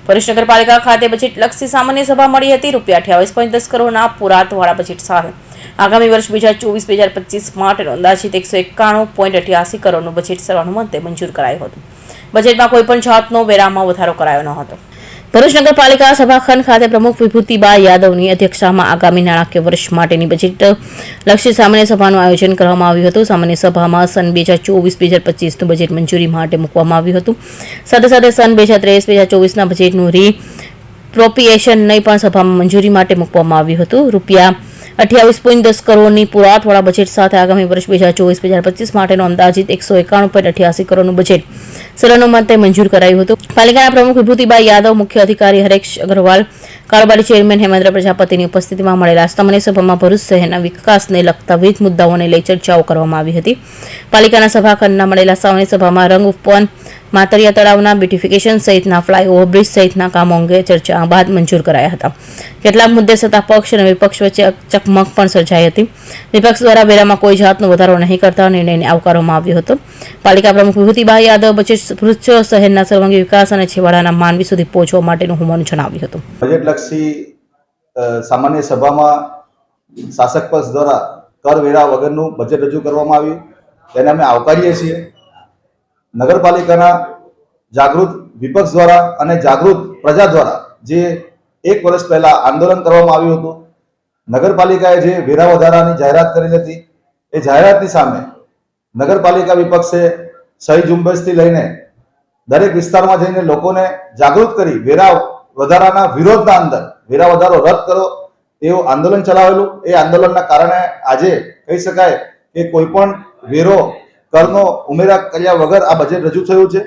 ભરૂચ નગરપાલિકા ખાતે બજેટલક્ષી સામાન્ય સભા મળી હતી। ₹28.10 કરોડના પુરાતવાળા બજેટ સાથે આગામી વર્ષ 2024-2025 માટેનો અંદાજિત 191.88 કરોડનું બજેટ સર્વાનુમતે મંજૂર કરાયું હતું। બજેટમાં કોઈપણ જાતનો વેરામાં વધારો કરાયો ન હતો। ભરૂચ નગરપાલિકા સભાખંડ ખાતે પ્રમુખ વિભૂતિબા યાદવની અધ્યક્ષતામાં આગામી નાણાકીય વર્ષ માટેની બજેટલક્ષી સામાન્ય સભાનું આયોજન કરવામાં આવ્યું હતું। સામાન્ય સભામાં સન 2024-2025નું બજેટ મંજૂરી માટે મૂકવામાં આવ્યું હતું। સાથે સાથે સન 2023-2024ના બજેટનું રીપ્રોપ્રિએશનને પણ સભામાં મંજૂરી માટે મૂકવામાં આવ્યું હતું। ₹28.10 કરોડની પુરાતવાળા બજેટ સાથે આગામી વર્ષ 2024-2025 માટેનો અંદાજિત 191.88 કરોડનું બજેટ સર્વાનુમતે મંજૂર કરાયું હતું। પાલિકાના પ્રમુખ વિભૂતિબા યાદવ, મુખ્ય અધિકારી હરેશ અગ્રવાલ, કારોબારી ચેરમેન હેમેન્દ્ર પ્રજાપતિની ઉપસ્થિતિમાં મળેલા સામાન્ય સભામાં ભરૂચ શહેરના વિકાસને લગતા વિવિધ મુદ્દાઓને લઈ ચર્ચાઓ કરવામાં આવી હતી। પાલિકાના સભાખંડના મળેલા સામાન્ય સભામાં રંગ ઉપવન, માતરિયા તળાવના બ્યુટિફિકેશન સહિતના ફ્લાયઓવર બ્રિજ સહિતના કામો અંગે ચર્ચા બાદ મંજૂર કરાયા હતા। કેટલાક મુદ્દે સત્તા પક્ષ અને વિપક્ષ વચ્ચે ચકમક પણ સર્જાઈ હતી। વિપક્ષ દ્વારા વેરામાં કોઈ જાતનો વધારો નહીં કરતા નિર્ણયને આવકારવામાં આવ્યો હતો। પાલિકા પ્રમુખ વિભૂતિબા યાદવ બજેટ ભરૂચ શહેરના સર્વાંગી વિકાસ અને છેવાડાના માનવી સુધી પહોંચવા માટેનું હોવાનું જણાવ્યું હતું। બજેટલક્ષી સામાન્ય સભામાં શાસક પક્ષ દ્વારા કરવેરા વગરનું બજેટ રજૂ કરવામાં આવ્યું, તેને અમે આવકારીએ છીએ। નગરપાલિકાના જાગૃત વિપક્ષ દ્વારા અને જાગૃત પ્રજા દ્વારા જે 1 વર્ષ પહેલા આંદોલન કરવામાં આવ્યું હતું, નગરપાલિકાએ જે વેરા વધારાની જાહેરાત કરેલી હતી, એ જાહેરાતની સામે નગરપાલિકા વિપક્ષે સહી ઝુંબેશથી લઈને દરેક વિસ્તારમાં જઈને લોકોને જાગૃત કરી વેરા વધારાના વિરોધના અંદર વેરા વધારો રદ કરો એવું આંદોલન ચલાવેલું। એ આંદોલનના કારણે આજે કહી શકાય કે કોઈ પણ વેરો કરનો ઉમેરા કર્યા વગર આ બજેટ રજૂ થયું છે।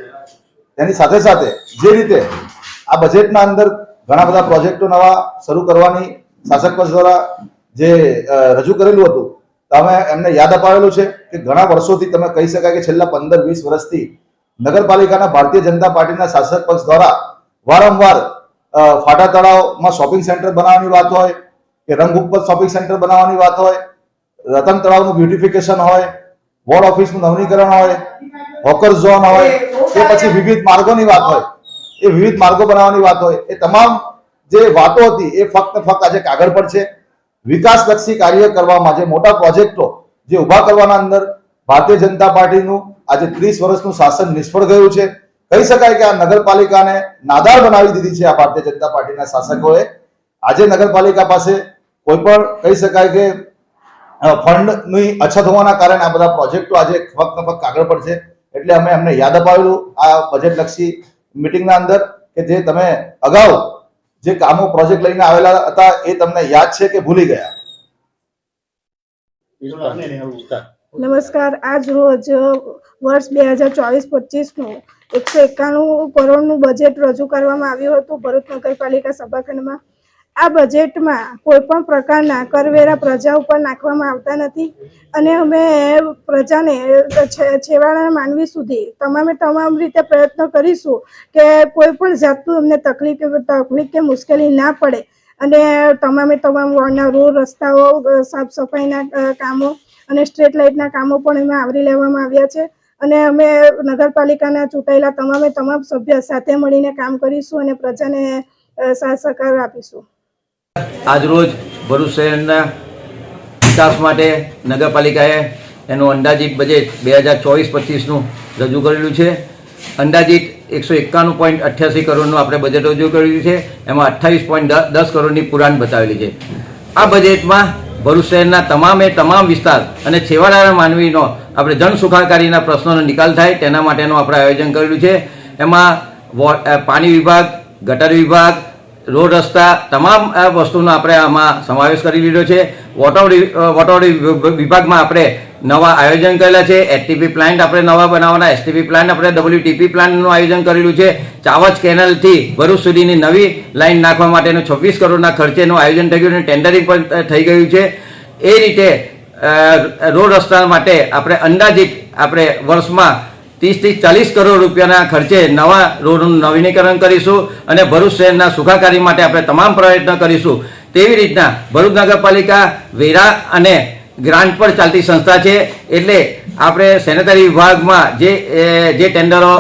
તેની સાથે સાથે જે રીતે આ બજેટના અંદર ઘણા બધા પ્રોજેક્ટો નવા શરૂ કરવાની શાસક પક્ષ દ્વારા જે રજૂ કરેલું હતું, તમે એમને યાદ અપાવેલું છે કે ઘણા વર્ષોથી તમે કહી શકાય કે છેલ્લા 15-20 વર્ષથી નગરપાલિકાના ભારતીય જનતા પાર્ટીના શાસક પક્ષ દ્વારા વારંવાર ફાટા તળાવમાં શોપિંગ સેન્ટર બનાવવાની વાત હોય કે રંગ ઉપર શોપિંગ સેન્ટર બનાવવાની વાત હોય, રતન તળાવનું બ્યુટિફિકેશન હોય, વોર્ડ ઓફિસનું નવીનીકરણ હોય, હોકર ઝોન હોય કે પછી વિવિધ માર્ગોની વાત હોય, એ વિવિધ માર્ગો બનાવવાની વાત હોય, એ તમામ જે વાતો હતી એ ફક્ત આજે કાગળ પર છે। વિકાસલક્ષી કાર્ય કરવામાં જે મોટા પ્રોજેક્ટો જે ઊભા કરવાના અંદર ભારતીય જનતા પાર્ટીનું આજે 30 વર્ષનું શાસન નિષ્ફળ ગયું છે। કહી શકાય કે આ નગરપાલિકાને નાદાર બનાવી દીધી છે આ ભારતીય જનતા પાર્ટીના શાસકોએ। આજે નગરપાલિકા પાસે કોઈ પણ કહી શકાય કે ફંડની અછત હોવાના કારણે આ બધા પ્રોજેક્ટો આજે ફક્ત કાગળ પર છે। એટલે અમે એમને યાદ અપાવેલું આ બજેટલક્ષી મિટિંગના અંદર કે જે તમે અગાઉ જે કામો પ્રોજેક્ટ લઈને આવેલા હતા એ તમને યાદ છે કે ભૂલી ગયા? નમસ્કાર। આજ રોજ વર્ષ 2024-25નું 191 કરોડનું બજેટ રજૂ કરવામાં આવ્યું હતું ભરૂચ નગરપાલિકા સભાખંડમાં। આ બજેટમાં કોઈ પણ પ્રકારના કરવેરા પ્રજા ઉપર નાખવામાં આવતા નથી અને અમે પ્રજાને છેવાડાના માનવી સુધી તમામ રીતે પ્રયત્નો કરીશું કે કોઈ પણ જાતનું અમને તકલીફ કે મુશ્કેલી ના પડે અને તમામ વોર્ડના રોડ, રસ્તાઓ, સાફ સફાઈના કામો અને સ્ટ્રીટ લાઇટના કામો પણ એમાં આવરી લેવામાં આવ્યા છે અને અમે નગરપાલિકાના ચૂંટાયેલા તમામ સભ્ય સાથે મળીને કામ કરીશું અને પ્રજાને સાથ સહકાર આપીશું। આજરોજ ભરૂચ શહેરના વિકાસ માટે નગરપાલિકાએ એનું અંદાજિત બજેટ 2024-25નું રજૂ કરેલું છે। અંદાજિત 191.88 કરોડનું આપણે બજેટ રજૂ કર્યું છે, એમાં 28.10 કરોડની પુરાણ બતાવેલી છે। આ બજેટમાં ભરૂચ શહેરના તમામ વિસ્તાર અને છેવાડાના માનવીનો આપણે જન સુખાકારીના પ્રશ્નોનો નિકાલ થાય તેના માટેનું આપણે આયોજન કરેલું છે। એમાં પાણી વિભાગ, ગટર વિભાગ, રોડ, રસ્તા તમામ વસ્તુનો આપણે આમાં સમાવેશ કરી લીધો છે। વોટર વિભાગમાં આપણે નવા આયોજન કરેલા છે। એસટીપી પ્લાન્ટ આપણે નવા બનાવવાના, એસટીપી પ્લાન્ટ આપણે WTP પ્લાન્ટનું આયોજન કરેલું છે। ચાવચ કેનલથી ભરૂચ સુધીની નવી લાઇન નાખવા માટેનું 26 કરોડના ખર્ચેનું આયોજન થઈ ગયું અને ટેન્ડરિંગ પણ થઈ ગયું છે। એ રીતે રોડ રસ્તા માટે આપણે અંદાજિત આપણે વર્ષમાં 30-40 કરોડ રૂપિયાના ખર્ચે નવા રોડનું નવીનીકરણ કરીશું અને ભરૂચ શહેરના સુખાકારી માટે આપણે તમામ પ્રયત્ન કરીશું। તેવી રીતના ભરૂચ નગરપાલિકા વેરા અને ગ્રાન્ટ પર ચાલતી સંસ્થા છે, એટલે આપણે સેનેટરી વિભાગમાં જે ટેન્ડરો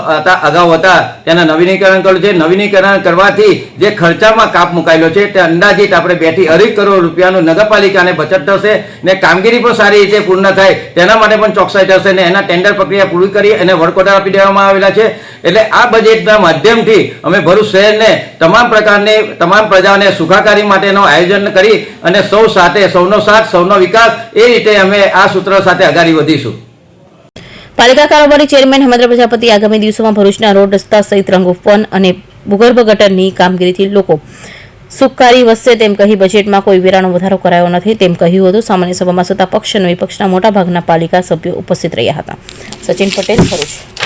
અગાઉ હતા તેના નવીનીકરણ કર્યું છે. નવીનીકરણ કરવાથી જે ખર્ચામાં કાપ મુકાયેલો છે તે અંદાજિત આપણે 2 થી 2.5 કરોડ રૂપિયાનું નગરપાલિકાને બચત થશે ને કામગીરી પણ સારી રીતે પૂર્ણ થાય તેના માટે પણ ચોકસાઈ થશે ને એના ટેન્ડર પ્રક્રિયા પૂરી કરી અને વર્ક ઓર્ડર આપી દેવામાં આવેલા છે. એટલે આ બજેટના માધ્યમથી અમે ભરૂચ શહેરને તમામ પ્રજાને સુખાકારી માટેનું આયોજન કરી અને સૌ સાથે સૌનો સાથ સૌનો વિકાસ એ રીતે અમે આ સૂત્ર સાથે આગળ વધીશું. પાલિકા કારોબારી ચેરમેન હેમેન્દ્ર પ્રજાપતિ આગામી દિવસોમાં ભરૂચના રોડ રસ્તા સહિત રંગોપવન અને ભૂગર્ભ ગટરની કામગીરીથી લોકો સુખકારી વધશે તેમ કહી બજેટમાં કોઈ વેરાનો વધારો કરાયો નથી તેમ કહ્યું હતું. સામાન્ય સભામાં સત્તા પક્ષ અને વિપક્ષના મોટાભાગના પાલિકા સભ્યો ઉપસ્થિત રહ્યા હતા. સચિન પટેલ, ભરૂચ.